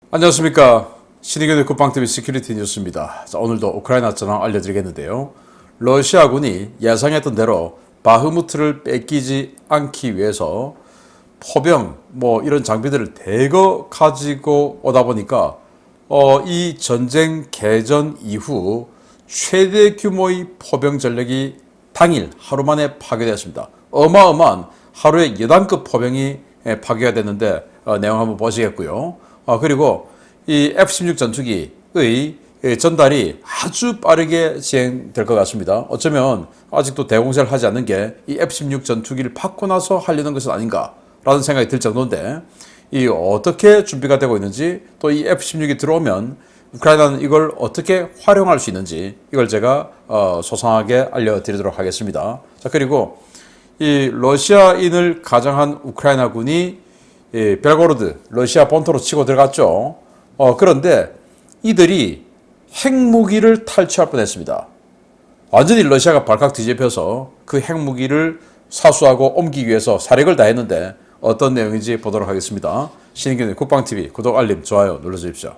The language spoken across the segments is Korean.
안녕하십니까. 신의균의 국방TV 시큐리티 뉴스입니다. 자, 오늘도 우크라이나 전황 알려드리겠는데요. 러시아군이 예상했던 대로 바흐무트를 뺏기지 않기 위해서 포병 이런 장비들을 대거 가지고 오다 보니까 이 전쟁 개전 이후 최대 규모의 포병 전력이 당일 하루 만에 파괴되었습니다. 어마어마한 하루에 여단급 포병이 파괴가 됐는데 내용 한번 보시겠고요. 그리고 이 F-16 전투기의 전달이 아주 빠르게 진행될 것 같습니다. 어쩌면 아직도 대공세를 하지 않는 게 이 F-16 전투기를 받고 나서 하려는 것은 아닌가라는 생각이 들 정도인데, 이 어떻게 준비가 되고 있는지, 또 이 F-16이 들어오면 우크라이나는 이걸 어떻게 활용할 수 있는지, 이걸 제가 소상하게 알려드리도록 하겠습니다. 자, 그리고 이 러시아인을 가장한 우크라이나군이 벨고로드 러시아 본토로 치고 들어갔죠. 그런데 이들이 핵무기를 탈취할 뻔했습니다. 완전히 러시아가 발칵 뒤집혀서 그 핵무기를 사수하고 옮기기 위해서 사력을 다했는데 어떤 내용인지 보도록 하겠습니다. 신의균의 국방TV 구독, 알림, 좋아요 눌러주십시오.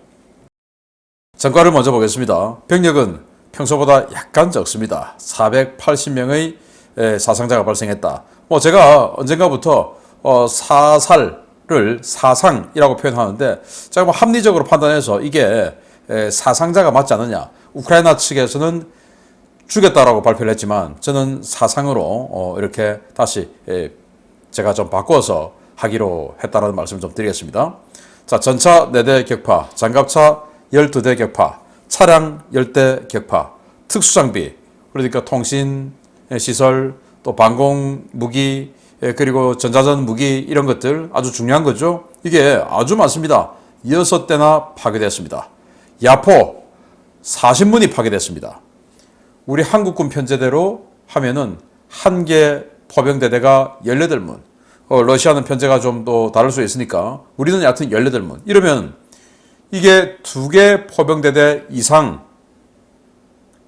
전과를 먼저 보겠습니다. 병력은 평소보다 약간 적습니다. 480명의 사상자가 발생했다. 제가 언젠가부터 사살을 사상이라고 표현하는데, 제가 합리적으로 판단해서 이게 사상자가 맞지 않느냐. 우크라이나 측에서는 죽였다라고 발표를 했지만 저는 사상으로 이렇게 다시 제가 좀 바꿔서 하기로 했다라는 말씀을 좀 드리겠습니다. 자, 전차 4대 격파, 장갑차 12대 격파, 차량 10대 격파, 특수장비, 그러니까 통신 시설, 또 방공 무기, 그리고 전자전 무기, 이런 것들 아주 중요한 거죠. 이게 아주 많습니다. 6대나 파괴됐습니다. 야포 40문이 파괴됐습니다. 우리 한국군 편제대로 하면은 한 개 포병대대가 18문, 러시아는 편제가 좀 더 다를 수 있으니까 우리는 여하튼 18문. 이러면 이게 2개 포병대대 이상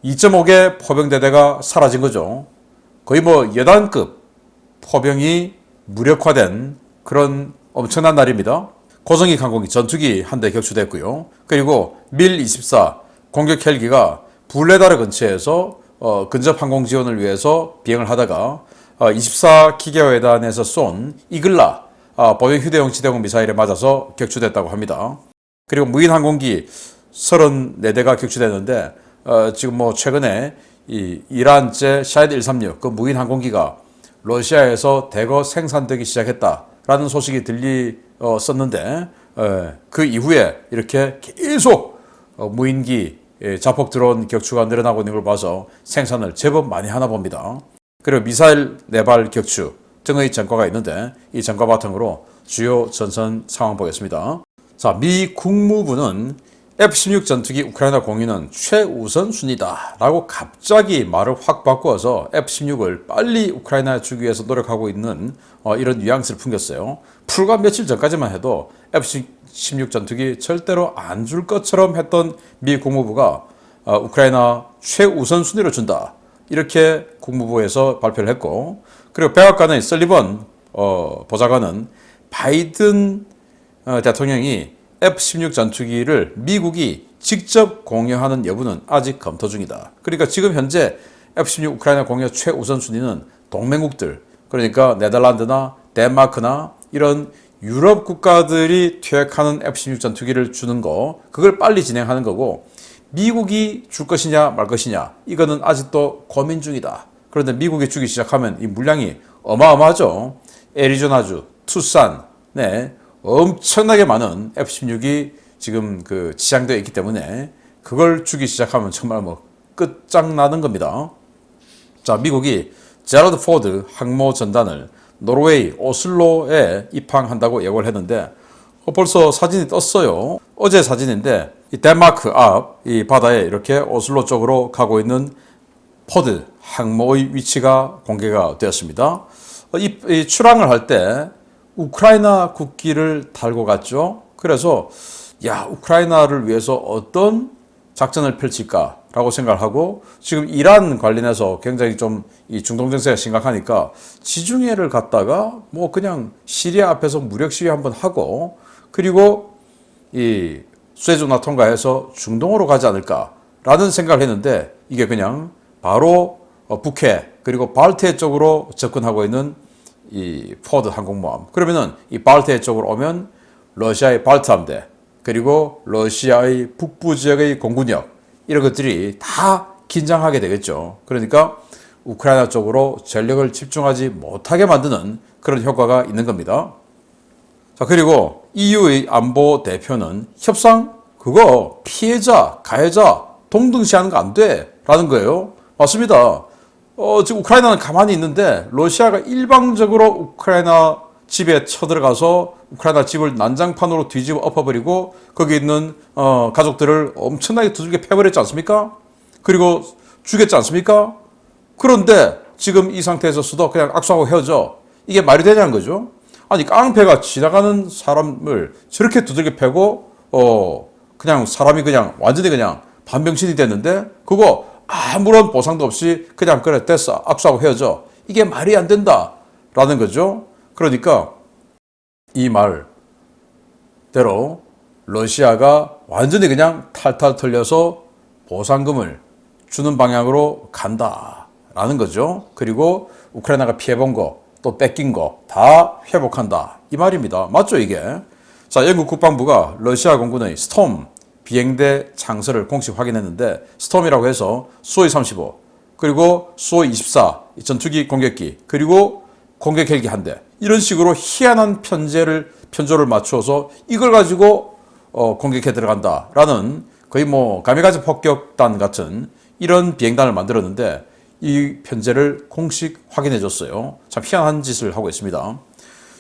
2.5개 포병대대가 사라진 거죠. 거의 여단급 포병이 무력화된 그런 엄청난 날입니다. 고성익 항공기 전투기 한 대 격추됐고요. 그리고 밀-24 공격 헬기가 불레다르 근처에서 근접 항공 지원을 위해서 비행을 하다가 24기계화단에서 쏜 이글라 보병 휴대용 지대공 미사일에 맞아서 격추됐다고 합니다. 그리고 무인 항공기 34대가 격추됐는데 지금 최근에 이 이란제 샤헤드 136 그 무인 항공기가 러시아에서 대거 생산되기 시작했다라는 소식이 들렸었는데, 그 이후에 이렇게 계속 무인기 자폭 드론 격추가 늘어나고 있는 걸 봐서 생산을 제법 많이 하나 봅니다. 그리고 미사일 4발 격추 등의 전과가 있는데, 이 전과 바탕으로 주요 전선 상황 보겠습니다. 자, 미 국무부는 F-16 전투기 우크라이나 공유는 최우선 순위다 라고 갑자기 말을 확 바꾸어서 F-16을 빨리 우크라이나에 주기 위해서 노력하고 있는 이런 뉘앙스를 풍겼어요. 불과 며칠 전까지만 해도 F-16 전투기 절대로 안 줄 것처럼 했던 미 국무부가 우크라이나 최우선 순위로 준다, 이렇게 국무부에서 발표를 했고, 그리고 백악관의 설리번 보좌관은 바이든 대통령이 F-16 전투기를 미국이 직접 공유하는 여부는 아직 검토 중이다. 그러니까 지금 현재 F-16 우크라이나 공유 최우선 순위는 동맹국들, 그러니까 네덜란드나 덴마크나 이런 유럽 국가들이 투약하는 F-16 전투기를 주는 거, 그걸 빨리 진행하는 거고, 미국이 줄 것이냐 말 것이냐, 이거는 아직도 고민 중이다. 그런데 미국이 주기 시작하면 이 물량이 어마어마하죠. 애리조나주, 투싼, 엄청나게 많은 F-16이 지금 지상되어 있기 때문에 그걸 주기 시작하면 정말 끝장나는 겁니다. 자, 미국이 제러드 포드 항모 전단을 노르웨이 오슬로에 입항한다고 예고를 했는데 벌써 사진이 떴어요. 어제 사진인데 이 덴마크 앞 이 바다에 이렇게 오슬로 쪽으로 가고 있는 포드 항모의 위치가 공개가 되었습니다. 이 출항을 할 때 우크라이나 국기를 달고 갔죠. 그래서 우크라이나를 위해서 어떤 작전을 펼칠까라고 생각을 하고, 지금 이란 관련해서 굉장히 좀 이 중동 정세가 심각하니까 지중해를 갔다가 그냥 시리아 앞에서 무력 시위 한번 하고, 그리고 이 수에즈운하 통과해서 중동으로 가지 않을까라는 생각을 했는데 이게 그냥 바로 북해 그리고 발트해 쪽으로 접근하고 있는 이 포드 항공모함. 그러면은 이 발트해 쪽으로 오면 러시아의 발트 함대 그리고 러시아의 북부 지역의 공군력 이런 것들이 다 긴장하게 되겠죠. 그러니까 우크라이나 쪽으로 전력을 집중하지 못하게 만드는 그런 효과가 있는 겁니다. 자, 그리고 EU의 안보 대표는 협상 그거 피해자, 가해자 동등시하는 거 안 돼 라는 거예요. 맞습니다. 지금 우크라이나는 가만히 있는데 러시아가 일방적으로 우크라이나 집에 쳐들어가서 우크라이나 집을 난장판으로 뒤집어 엎어버리고 거기 있는 가족들을 엄청나게 두들겨 패버렸지 않습니까? 그리고 죽였지 않습니까? 그런데 지금 이 상태에서도 그냥 악수하고 헤어져. 이게 말이 되냐는 거죠. 아니 깡패가 지나가는 사람을 저렇게 두들겨 패고 그냥 사람이 그냥 완전히 그냥 반병신이 됐는데 그거 아무런 보상도 없이 그냥 그래 됐어 악수하고 헤어져. 이게 말이 안 된다라는 거죠. 그러니까 이 말대로 러시아가 완전히 그냥 탈탈 털려서 보상금을 주는 방향으로 간다라는 거죠. 그리고 우크라이나가 피해본 거 또 뺏긴 거 다 회복한다 이 말입니다. 맞죠 이게? 자, 영국 국방부가 러시아 공군의 스톰 비행대 창설을 공식 확인했는데 스톰이라고 해서 수호이 35 그리고 수호이 24 전투기 공격기 그리고 공격 헬기 한 대 이런 식으로 희한한 편조를 맞추어서 이걸 가지고 공격해 들어간다라는 거의 뭐 가미가제 폭격단 같은 이런 비행단을 만들었는데 이 편제를 공식 확인해 줬어요. 참 희한한 짓을 하고 있습니다.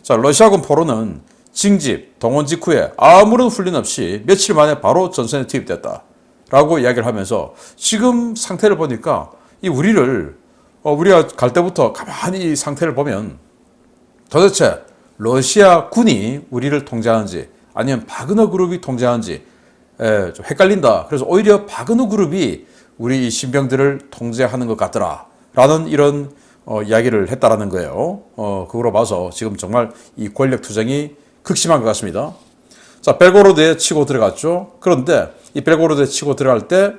자, 러시아군 포로는 징집, 동원 직후에 아무런 훈련 없이 며칠 만에 바로 전선에 투입됐다 라고 이야기를 하면서 지금 상태를 보니까 이 우리가 갈 때부터 가만히 이 상태를 보면 도대체 러시아 군이 우리를 통제하는지 아니면 바그너 그룹이 통제하는지 좀 헷갈린다. 그래서 오히려 바그너 그룹이 우리 신병들을 통제하는 것 같더라 라는 이런 이야기를 했다라는 거예요. 그거로 봐서 지금 정말 이 권력 투쟁이 극심한 것 같습니다. 자, 벨고로드에 치고 들어갔죠. 그런데 이 벨고로드에 치고 들어갈 때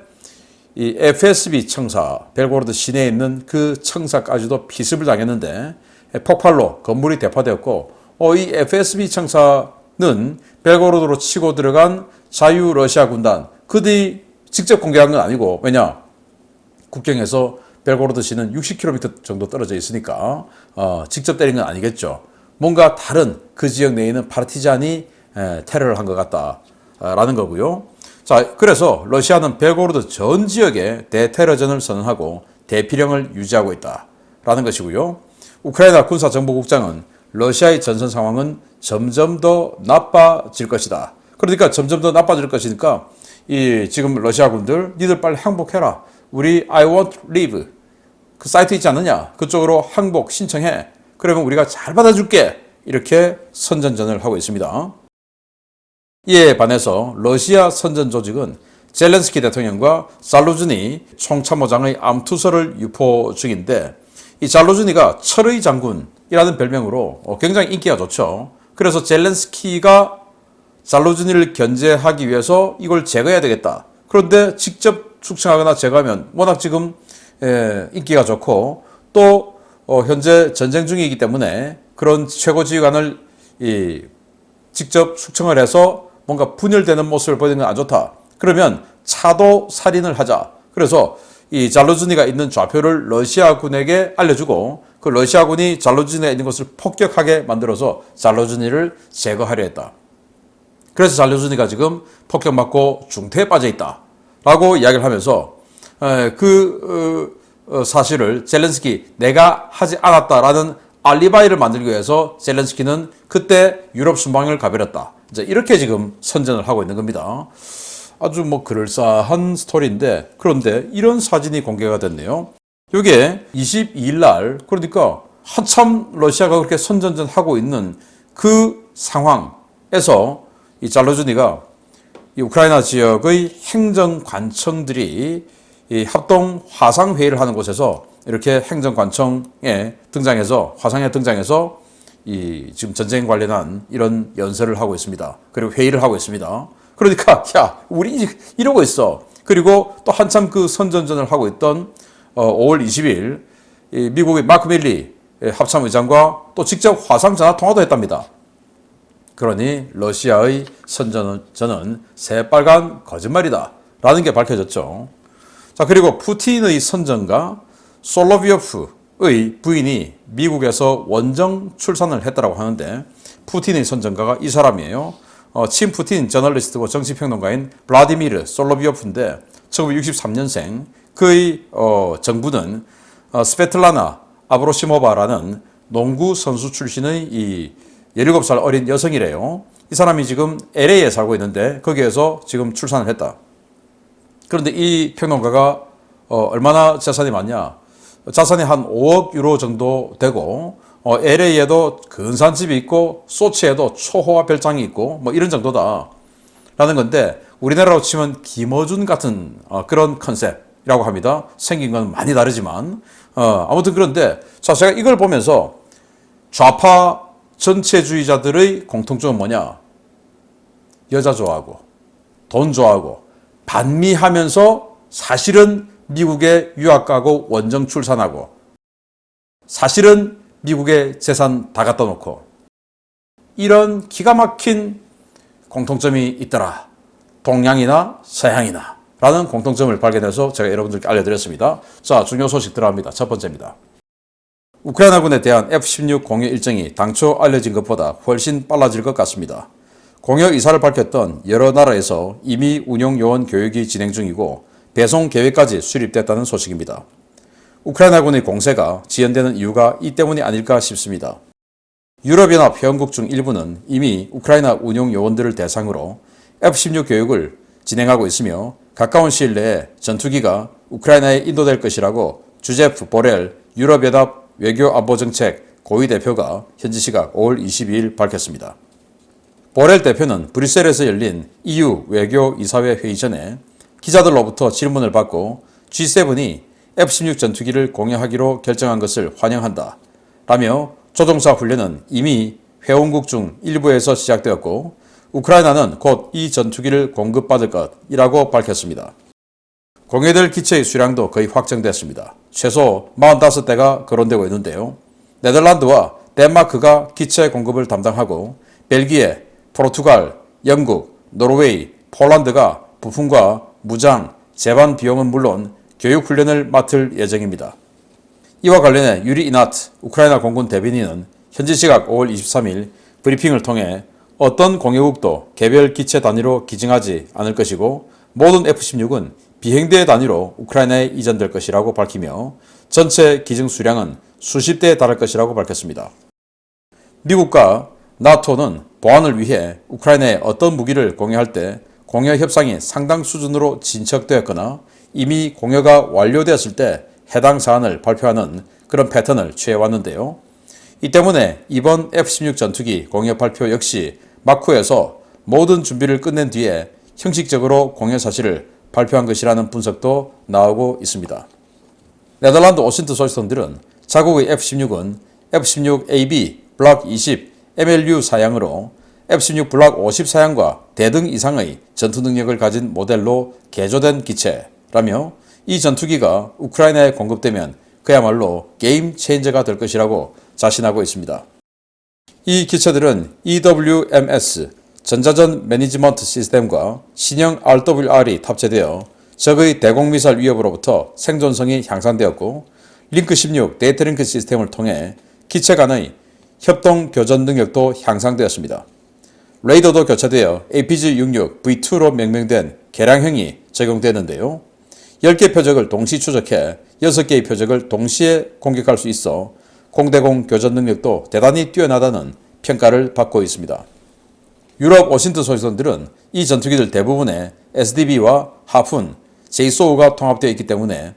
이 FSB 청사, 벨고로드 시내에 있는 그 청사까지도 피습을 당했는데 폭발로 건물이 대파되었고 이 FSB 청사는 벨고로드로 치고 들어간 자유 러시아 군단 그들이 직접 공격한 건 아니고 왜냐 국경에서 벨고로드 시는 60km 정도 떨어져 있으니까 직접 때린 건 아니겠죠. 뭔가 다른 그 지역 내에 있는 파르티잔이 테러를 한 것 같다라는 거고요. 자, 그래서 러시아는 벨고로드 전 지역에 대테러전을 선언하고 대피령을 유지하고 있다라는 것이고요. 우크라이나 군사정보국장은 러시아의 전선 상황은 점점 더 나빠질 것이다. 그러니까 점점 더 나빠질 것이니까 지금 러시아 군들 니들 빨리 항복해라. 우리 I want leave 그 사이트 있지 않느냐? 그쪽으로 항복 신청해. 그러면 우리가 잘 받아줄게. 이렇게 선전전을 하고 있습니다. 이에 반해서 러시아 선전 조직은 젤렌스키 대통령과 잘루즈니 총참모장의 암투서를 유포 중인데 이 잘루즈니가 철의 장군이라는 별명으로 굉장히 인기가 좋죠. 그래서 젤렌스키가 잘루즈니를 견제하기 위해서 이걸 제거해야 되겠다. 그런데 직접 숙청하거나 제거하면 워낙 지금 인기가 좋고 또 현재 전쟁 중이기 때문에 그런 최고 지휘관을 직접 숙청을 해서 뭔가 분열되는 모습을 보이는 건 안 좋다. 그러면 차도 살인을 하자. 그래서 이 잘루즈니가 있는 좌표를 러시아군에게 알려주고 그 러시아군이 잘루즈니가 있는 곳을 폭격하게 만들어서 잘루즈니를 제거하려 했다. 그래서 잘루즈니가 지금 폭격맞고 중태에 빠져 있다라고 이야기를 하면서 사실을 젤렌스키 내가 하지 않았다라는 알리바이를 만들기 위해서 젤렌스키는 그때 유럽 순방을 가버렸다. 이제 이렇게 지금 선전을 하고 있는 겁니다. 아주 뭐 그럴싸한 스토리인데 그런데 이런 사진이 공개가 됐네요. 이게 22일 날 그러니까 한참 러시아가 그렇게 선전전 하고 있는 그 상황에서 이 잘루즈니가 이 우크라이나 지역의 행정관청들이 이 합동 화상회의를 하는 곳에서 이렇게 행정관청에 등장해서 화상에 등장해서 이 지금 전쟁 관련한 이런 연설을 하고 있습니다. 그리고 회의를 하고 있습니다. 그러니까 야 우리 이러고 있어. 그리고 또 한참 그 선전전을 하고 있던 5월 20일 미국의 마크 밀리 합참의장과 또 직접 화상 전화 통화도 했답니다. 그러니 러시아의 선전은 새빨간 거짓말이다 라는 게 밝혀졌죠. 자, 그리고 푸틴의 선전가 솔로비오프의 부인이 미국에서 원정 출산을 했다고 하는데 푸틴의 선전가가 이 사람이에요. 친푸틴 저널리스트고 정치평론가인 블라디미르 솔로비오프인데 1963년생. 그의 정부는 스베틀라나 아브로시모바라는 농구 선수 출신의 이 17살 어린 여성이래요. 이 사람이 지금 LA에 살고 있는데 거기에서 지금 출산을 했다. 그런데 이 평론가가 얼마나 재산이 많냐? 자산이 한 5억 유로 정도 되고 LA에도 근사한 집이 있고 소치에도 초호화 별장이 있고 뭐 이런 정도다 라는 건데 우리나라로 치면 김어준 같은 그런 컨셉이라고 합니다. 생긴 건 많이 다르지만 아무튼 그런데 자 제가 이걸 보면서 좌파 전체주의자들의 공통점은 뭐냐? 여자 좋아하고 돈 좋아하고 반미하면서 사실은 미국에 유학 가고 원정 출산하고 사실은 미국에 재산 다 갖다 놓고 이런 기가 막힌 공통점이 있더라. 동양이나 서양이나 라는 공통점을 발견해서 제가 여러분들께 알려드렸습니다. 자, 중요 소식 들어갑니다. 첫 번째입니다. 우크라이나군에 대한 F-16 공여 일정이 당초 알려진 것보다 훨씬 빨라질 것 같습니다. 공여 의사를 밝혔던 여러 나라에서 이미 운용 요원 교육이 진행 중이고 배송 계획까지 수립됐다는 소식입니다. 우크라이나군의 공세가 지연되는 이유가 이 때문이 아닐까 싶습니다. 유럽연합 회원국 중 일부는 이미 우크라이나 운용 요원들을 대상으로 F-16 교육을 진행하고 있으며 가까운 시일 내에 전투기가 우크라이나에 인도될 것이라고 주제프 보렐 유럽연합 외교안보정책 고위 대표가 현지 시각 5월 22일 밝혔습니다. 보렐 대표는 브뤼셀에서 열린 EU 외교이사회 회의 전에 기자들로부터 질문을 받고 G7이 F-16 전투기를 공여하기로 결정한 것을 환영한다 라며 조종사 훈련은 이미 회원국 중 일부에서 시작되었고 우크라이나는 곧 이 전투기를 공급받을 것이라고 밝혔습니다. 공여될 기체의 수량도 거의 확정됐습니다. 최소 45대가 거론되고 있는데요. 네덜란드와 덴마크가 기체 공급을 담당하고 벨기에, 포르투갈, 영국, 노르웨이, 폴란드가 부품과 무장, 제반 비용은 물론 교육훈련을 맡을 예정입니다. 이와 관련해 유리 이나트 우크라이나 공군 대변인은 현지 시각 5월 23일 브리핑을 통해 어떤 공여국도 개별 기체 단위로 기증하지 않을 것이고 모든 F-16은 비행대 단위로 우크라이나에 이전될 것이라고 밝히며 전체 기증 수량은 수십 대에 달할 것이라고 밝혔습니다. 미국과 나토는 보안을 위해 우크라이나에 어떤 무기를 공여할 때 공여 협상이 상당 수준으로 진척되었거나 이미 공여가 완료되었을 때 해당 사안을 발표하는 그런 패턴을 취해왔는데요. 이 때문에 이번 F-16 전투기 공여 발표 역시 마쿠에서 모든 준비를 끝낸 뒤에 형식적으로 공여 사실을 발표한 것이라는 분석도 나오고 있습니다. 네덜란드 오신트 소식통들은 자국의 F-16은 F-16AB 블락 20 MLU 사양으로 F-16 블락 50 사양과 대등 이상의 전투 능력을 가진 모델로 개조된 기체라며 이 전투기가 우크라이나에 공급되면 그야말로 게임 체인저가 될 것이라고 자신하고 있습니다. 이 기체들은 EWMS 전자전 매니지먼트 시스템과 신형 RWR이 탑재되어 적의 대공미사일 위협으로부터 생존성이 향상되었고 링크 16 데이터링크 시스템을 통해 기체 간의 협동 교전 능력도 향상되었습니다. 레이더도 교체되어 APG-66V2로 명명된 개량형이 적용되는데요. 10개 표적을 동시 추적해 6개의 표적을 동시에 공격할 수 있어 공대공 교전 능력도 대단히 뛰어나다는 평가를 받고 있습니다. 유럽 오신트 소식선들은 이 전투기들 대부분에 SDB와 하푼, 제이소우가 통합되어 있기 때문에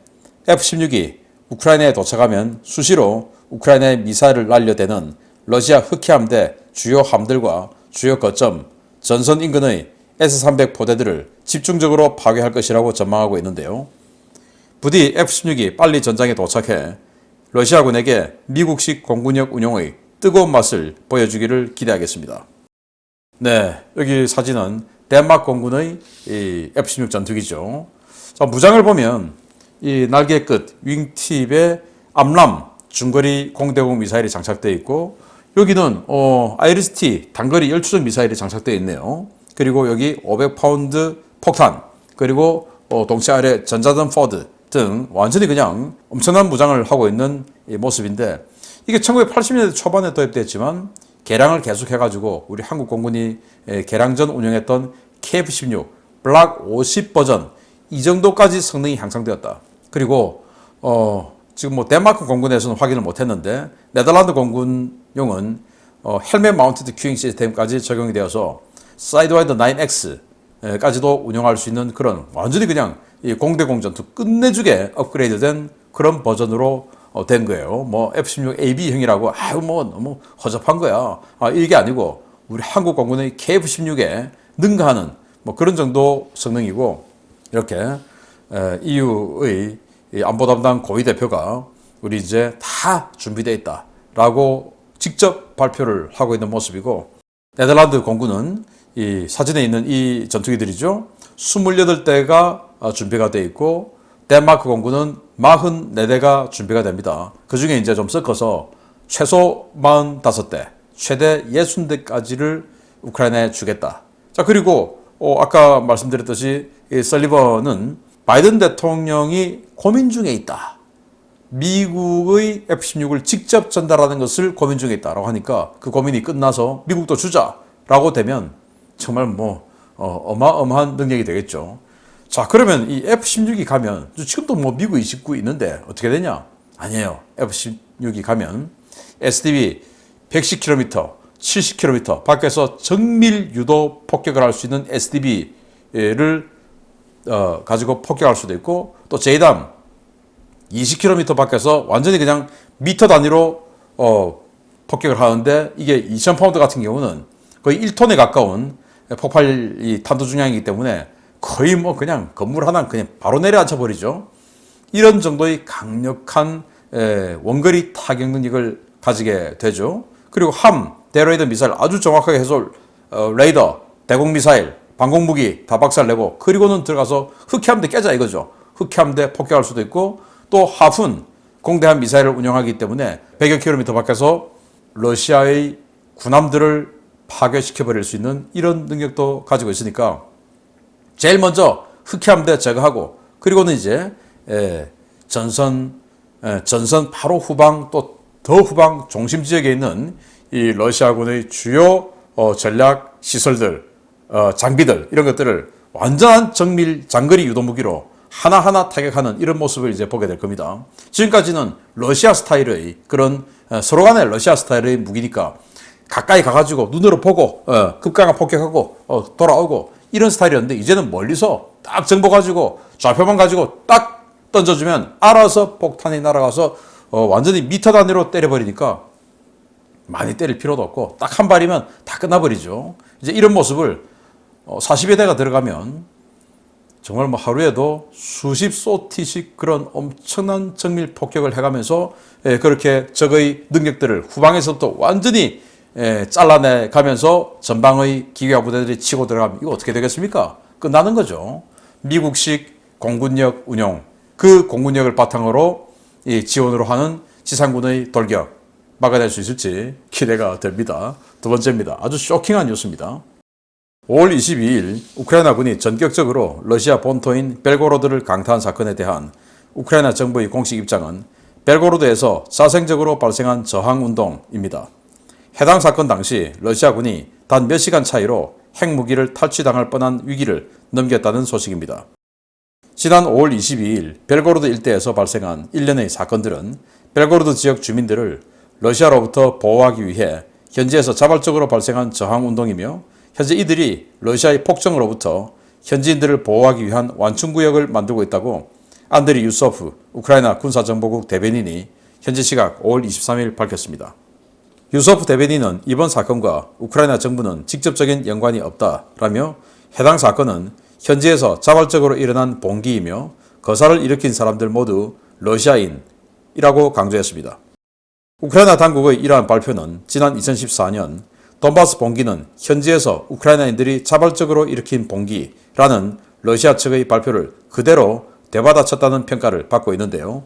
F-16이 우크라이나에 도착하면 수시로 우크라이나의 미사일을 날려대는 러시아 흑해함대 주요 함들과 주요 거점, 전선 인근의 S-300 포대들을 집중적으로 파괴할 것이라고 전망하고 있는데요. 부디 F-16이 빨리 전장에 도착해 러시아군에게 미국식 공군력 운용의 뜨거운 맛을 보여주기를 기대하겠습니다. 네, 여기 사진은 덴마크 공군의 이 F-16 전투기죠. 자, 무장을 보면 이 날개 끝 윙팁에 암람 중거리 공대공 미사일이 장착되어 있고 여기는 아이리스-T 단거리 열추적 미사일이 장착되어 있네요. 그리고 여기 500파운드 폭탄 그리고 동체 아래 전자전 포드 등 완전히 그냥 엄청난 무장을 하고 있는 이 모습인데 이게 1980년대 초반에 도입됐지만 개량을 계속해가지고 우리 한국 공군이 개량전 운영했던 KF-16 블락 50 버전 이 정도까지 성능이 향상되었다. 그리고 지금 뭐 덴마크 공군에서는 확인을 못했는데 네덜란드 공군용은 헬멧 마운티드 큐잉 시스템까지 적용이 되어서 사이드와이드 9X까지도 운영할 수 있는 그런 완전히 그냥 이 공대공 전투 끝내주게 업그레이드된 그런 버전으로 된 거예요. 뭐 F-16AB형이라고 뭐 너무 허접한 거야. 이게 아니고 우리 한국 공군의 KF-16에 능가하는 뭐 그런 정도 성능이고 이렇게 EU의 안보 담당 고위 대표가 우리 이제 다 준비되어 있다라고 직접 발표를 하고 있는 모습이고 네덜란드 공군은 이 사진에 있는 이 전투기들이죠. 28대가 준비가 되어 있고 덴마크 공군은 44대가 준비가 됩니다. 그 중에 이제 좀 섞어서 최소 45대, 최대 60대까지를 우크라이나에 주겠다. 자, 그리고 아까 말씀드렸듯이 이 설리번은 바이든 대통령이 고민 중에 있다. 미국의 F-16을 직접 전달하는 것을 고민 중에 있다라고 하니까 그 고민이 끝나서 미국도 주자라고 되면 정말 뭐 어마어마한 능력이 되겠죠. 자, 그러면 이 F-16이 가면 지금도 뭐 미국 29 있는데 어떻게 되냐? 아니에요. F-16이 가면 SDB 110km, 70km 밖에서 정밀 유도 폭격을 할 수 있는 SDB를 가지고 폭격할 수도 있고 또 JDAM 20km 밖에서 완전히 그냥 미터 단위로 폭격을 하는데 이게 2000파운드 같은 경우는 거의 1톤에 가까운 폭발 탄도 중량이기 때문에 거의 뭐 그냥 건물 하나 그냥 바로 내려앉혀 버리죠. 이런 정도의 강력한 원거리 타격 능력을 가지게 되죠. 그리고 함, 데로이드 미사일 아주 정확하게 해서 레이더, 대공 미사일, 방공무기 다 박살내고 그리고는 들어가서 흑해함대 깨자 이거죠. 흑해함대 폭격할 수도 있고 또 하푼 공대함 미사일을 운영하기 때문에 100여 킬로미터 밖에서 러시아의 군함들을 파괴시켜버릴 수 있는 이런 능력도 가지고 있으니까 제일 먼저 흑해함대 제거하고 그리고는 이제 전선 바로 후방 또 더 후방 중심 지역에 있는 이 러시아군의 주요 전략 시설들, 장비들 이런 것들을 완전한 정밀 장거리 유도 무기로 하나하나 타격하는 이런 모습을 이제 보게 될 겁니다. 지금까지는 러시아 스타일의 그런 서로 간에 러시아 스타일의 무기니까 가까이 가가지고 눈으로 보고 급강한 폭격하고 돌아오고 이런 스타일이었는데 이제는 멀리서 딱 정보 가지고 좌표만 가지고 딱 던져주면 알아서 폭탄이 날아가서 완전히 미터 단위로 때려버리니까 많이 때릴 필요도 없고 딱 한 발이면 다 끝나버리죠. 이제 이런 모습을 40여 대가 들어가면 정말 뭐 하루에도 수십 소티씩 그런 엄청난 정밀 폭격을 해가면서 그렇게 적의 능력들을 후방에서부터 완전히 잘라내 가면서 전방의 기계화 부대들이 치고 들어가면 이거 어떻게 되겠습니까? 끝나는 거죠. 미국식 공군력 운용, 그 공군력을 바탕으로 이 지원으로 하는 지상군의 돌격 막아낼 수 있을지 기대가 됩니다. 두 번째입니다. 아주 쇼킹한 뉴스입니다. 5월 22일 우크라이나군이 전격적으로 러시아 본토인 벨고로드를 강타한 사건에 대한 우크라이나 정부의 공식 입장은 벨고로드에서 자생적으로 발생한 저항운동입니다. 해당 사건 당시 러시아군이 단 몇 시간 차이로 핵무기를 탈취당할 뻔한 위기를 넘겼다는 소식입니다. 지난 5월 22일 벨고로드 일대에서 발생한 일련의 사건들은 벨고로드 지역 주민들을 러시아로부터 보호하기 위해 현지에서 자발적으로 발생한 저항운동이며 현재 이들이 러시아의 폭정으로부터 현지인들을 보호하기 위한 완충구역을 만들고 있다고 안드리 유소프 우크라이나 군사정보국 대변인이 현지 시각 5월 23일 밝혔습니다. 유소프 대변인은 이번 사건과 우크라이나 정부는 직접적인 연관이 없다라며 해당 사건은 현지에서 자발적으로 일어난 봉기이며 거사를 일으킨 사람들 모두 러시아인이라고 강조했습니다. 우크라이나 당국의 이러한 발표는 지난 2014년 돈바스 봉기는 현지에서 우크라이나인들이 자발적으로 일으킨 봉기라는 러시아 측의 발표를 그대로 되받아쳤다는 평가를 받고 있는데요.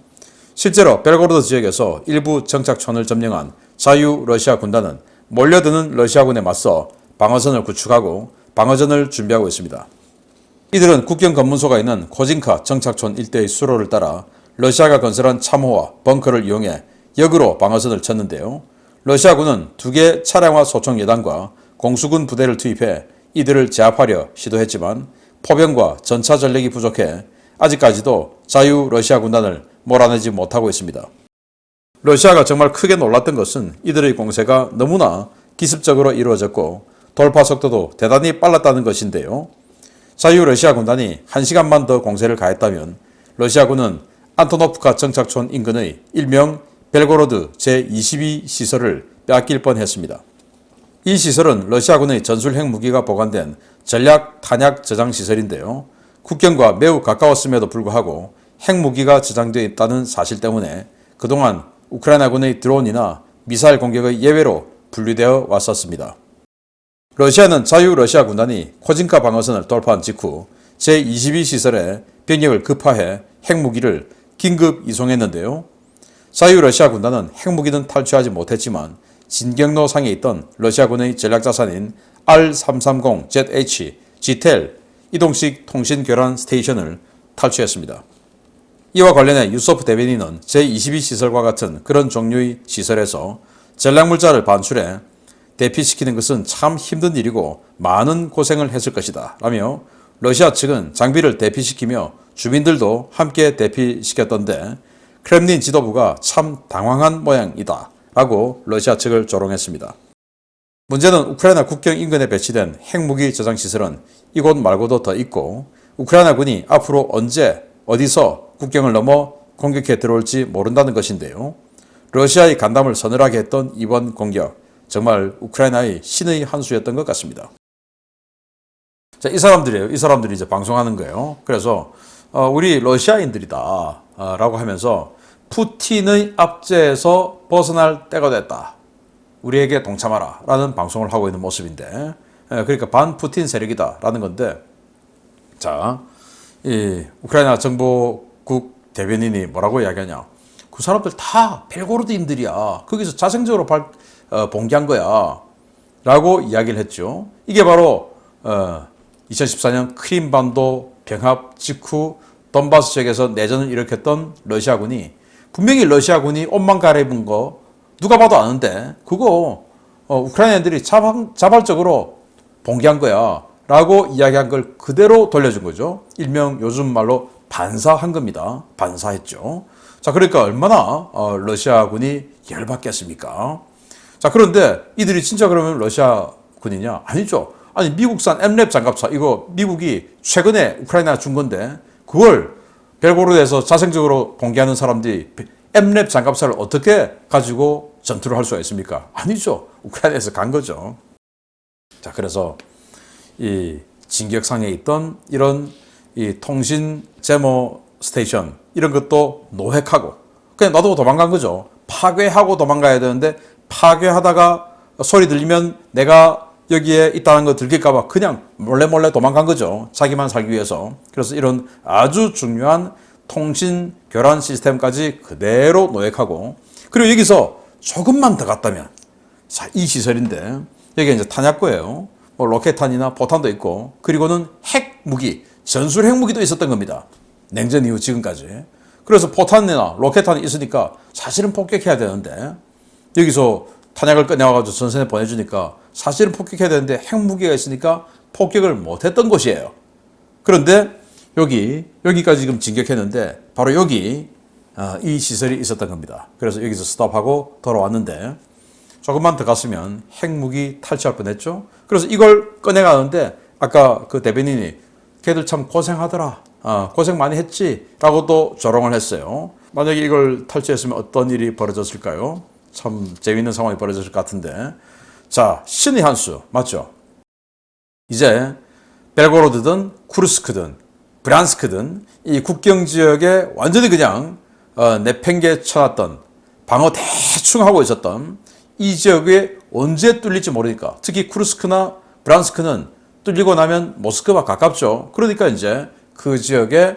실제로 벨고로드 지역에서 일부 정착촌을 점령한 자유 러시아 군단은 몰려드는 러시아군에 맞서 방어선을 구축하고 방어전을 준비하고 있습니다. 이들은 국경 검문소가 있는 코진카 정착촌 일대의 수로를 따라 러시아가 건설한 참호와 벙커를 이용해 역으로 방어선을 쳤는데요. 러시아군은 2개 차량화 소총 여단과 공수군 부대를 투입해 이들을 제압하려 시도했지만 포병과 전차 전력이 부족해 아직까지도 자유 러시아 군단을 몰아내지 못하고 있습니다. 러시아가 정말 크게 놀랐던 것은 이들의 공세가 너무나 기습적으로 이루어졌고 돌파 속도도 대단히 빨랐다는 것인데요. 자유 러시아 군단이 1시간만 더 공세를 가했다면 러시아군은 안토노프카 정착촌 인근의 일명 벨고로드 제22 시설을 빼앗길 뻔했습니다. 이 시설은 러시아군의 전술 핵무기가 보관된 전략 탄약 저장 시설인데요. 국경과 매우 가까웠음에도 불구하고 핵무기가 저장되어 있다는 사실 때문에 그동안 우크라이나군의 드론이나 미사일 공격의 예외로 분류되어 왔었습니다. 러시아는 자유 러시아 군단이 코진카 방어선을 돌파한 직후 제22 시설에 병력을 급파해 핵무기를 긴급 이송했는데요. 자유 러시아 군단은 핵무기는 탈취하지 못했지만 진경로상에 있던 러시아군의 전략자산인 R330ZH 지텔 이동식 통신 교란 스테이션을 탈취했습니다. 이와 관련해 유소프 대변인은 제22 시설과 같은 그런 종류의 시설에서 전략물자를 반출해 대피시키는 것은 참 힘든 일이고 많은 고생을 했을 것이다 라며 러시아 측은 장비를 대피시키며 주민들도 함께 대피시켰던데 크렘린 지도부가 참 당황한 모양이다 라고 러시아 측을 조롱했습니다. 문제는 우크라이나 국경 인근에 배치된 핵무기 저장시설은 이곳 말고도 더 있고 우크라이나군이 앞으로 언제 어디서 국경을 넘어 공격해 들어올지 모른다는 것인데요. 러시아의 간담을 서늘하게 했던 이번 공격 정말 우크라이나의 신의 한 수였던 것 같습니다. 자, 이 사람들이 이제 방송하는 거예요. 그래서 우리 러시아인들이다 라고 하면서 푸틴의 압제에서 벗어날 때가 됐다. 우리에게 동참하라 라는 방송을 하고 있는 모습인데 그러니까 반푸틴 세력이다 라는 건데 자, 이 우크라이나 정보국 대변인이 뭐라고 이야기하냐. 그 사람들 다 벨고로드인들이야. 거기서 자생적으로 봉기한 거야 라고 이야기를 했죠. 이게 바로 2014년 크림반도 병합 직후 돈바스 지역에서 내전을 일으켰던 러시아군이 분명히 러시아군이 옷만 갈아입은 거 누가 봐도 아는데 그거 우크라이나인들이 자발적으로 봉기한 거야 라고 이야기한 걸 그대로 돌려준 거죠. 일명 요즘 말로 반사한 겁니다. 반사했죠. 자, 그러니까 얼마나 러시아군이 열받겠습니까? 자, 그런데 이들이 진짜 그러면 러시아군이냐? 아니죠. 아니, 미국산 엠랩 장갑차 이거 미국이 최근에 우크라이나 준 건데 그걸 벨고로드에서 자생적으로 봉기하는 사람들이 엠랩 장갑차를 어떻게 가지고 전투를 할 수가 있습니까? 아니죠. 우크라이나에서 간 거죠. 자, 그래서 이 진격상에 있던 이런 이 통신 제모 스테이션 이런 것도 노획하고 그냥 놔두고 도망간 거죠. 파괴하고 도망가야 되는데 파괴하다가 소리 들리면 내가 여기에 있다는 거 들킬까 봐 그냥 몰래 도망간 거죠. 자기만 살기 위해서. 그래서 이런 아주 중요한 통신 교란 시스템까지 그대로 노획하고 그리고 여기서 조금만 더 갔다면 자, 이 시설인데 여기 이제 탄약고예요. 뭐 로켓탄이나 포탄도 있고 그리고는 핵무기, 전술 핵무기도 있었던 겁니다. 냉전 이후 지금까지. 그래서 포탄이나 로켓탄이 있으니까 사실은 폭격해야 되는데 여기서 탄약을 꺼내와가지고 전선에 보내주니까 사실은 폭격해야 되는데 핵무기가 있으니까 폭격을 못했던 곳이에요. 그런데 여기까지 지금 진격했는데 바로 여기 이 시설이 있었던 겁니다. 그래서 여기서 스톱하고 돌아왔는데 조금만 더 갔으면 핵무기 탈취할 뻔했죠. 그래서 이걸 꺼내가는데 아까 그 대변인이 걔들 참 고생하더라. 고생 많이 했지 라고 또 조롱을 했어요. 만약에 이걸 탈취했으면 어떤 일이 벌어졌을까요? 참 재미있는 상황이 벌어졌을 것 같은데 자, 신의 한 수 맞죠? 이제 벨고로드든 쿠르스크든 브란스크든 이 국경 지역에 완전히 그냥 내팽개 쳐놨던 방어 대충 하고 있었던 이 지역의 언제 뚫릴지 모르니까 특히 쿠르스크나 브란스크는 뚫리고 나면 모스크바 가깝죠. 그러니까 이제 그 지역에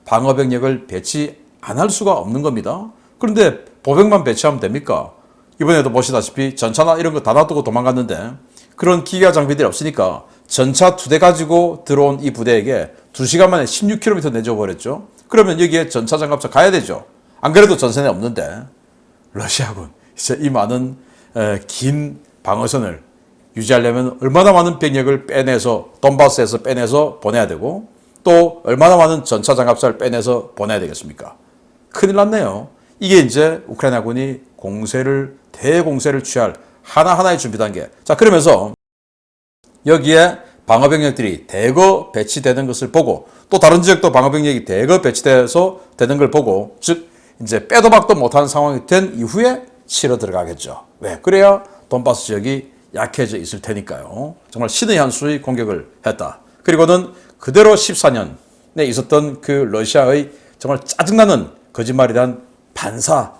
방어 병력을 배치 안 할 수가 없는 겁니다. 그런데 보병만 배치하면 됩니까? 이번에도 보시다시피 전차나 이런 거 다 놔두고 도망갔는데 그런 기가 장비들이 없으니까 전차 2대 가지고 들어온 이 부대에게 2시간 만에 16km 내줘버렸죠. 그러면 여기에 전차 장갑차 가야 되죠. 안 그래도 전선에 없는데 러시아군 이제 이 많은 긴 방어선을 유지하려면 얼마나 많은 병력을 빼내서 돈바스에서 빼내서 보내야 되고 또 얼마나 많은 전차 장갑차를 빼내서 보내야 되겠습니까? 큰일 났네요. 이게 이제 우크라이나군이 대공세를 취할 하나하나의 준비 단계. 자, 그러면서 여기에 방어병력들이 대거 배치되는 것을 보고 또 다른 지역도 방어병력이 대거 배치돼서 되는 걸 보고 즉 이제 빼도 박도 못하는 상황이 된 이후에 치러 들어가겠죠. 왜? 그래야 돈바스 지역이 약해져 있을 테니까요. 정말 신의 한 수의 공격을 했다. 그리고는 그대로 14년에 있었던 그 러시아의 정말 짜증나는 거짓말에 대한 반사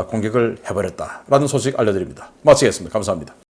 공격을 해버렸다라는 소식 알려드립니다. 마치겠습니다. 감사합니다.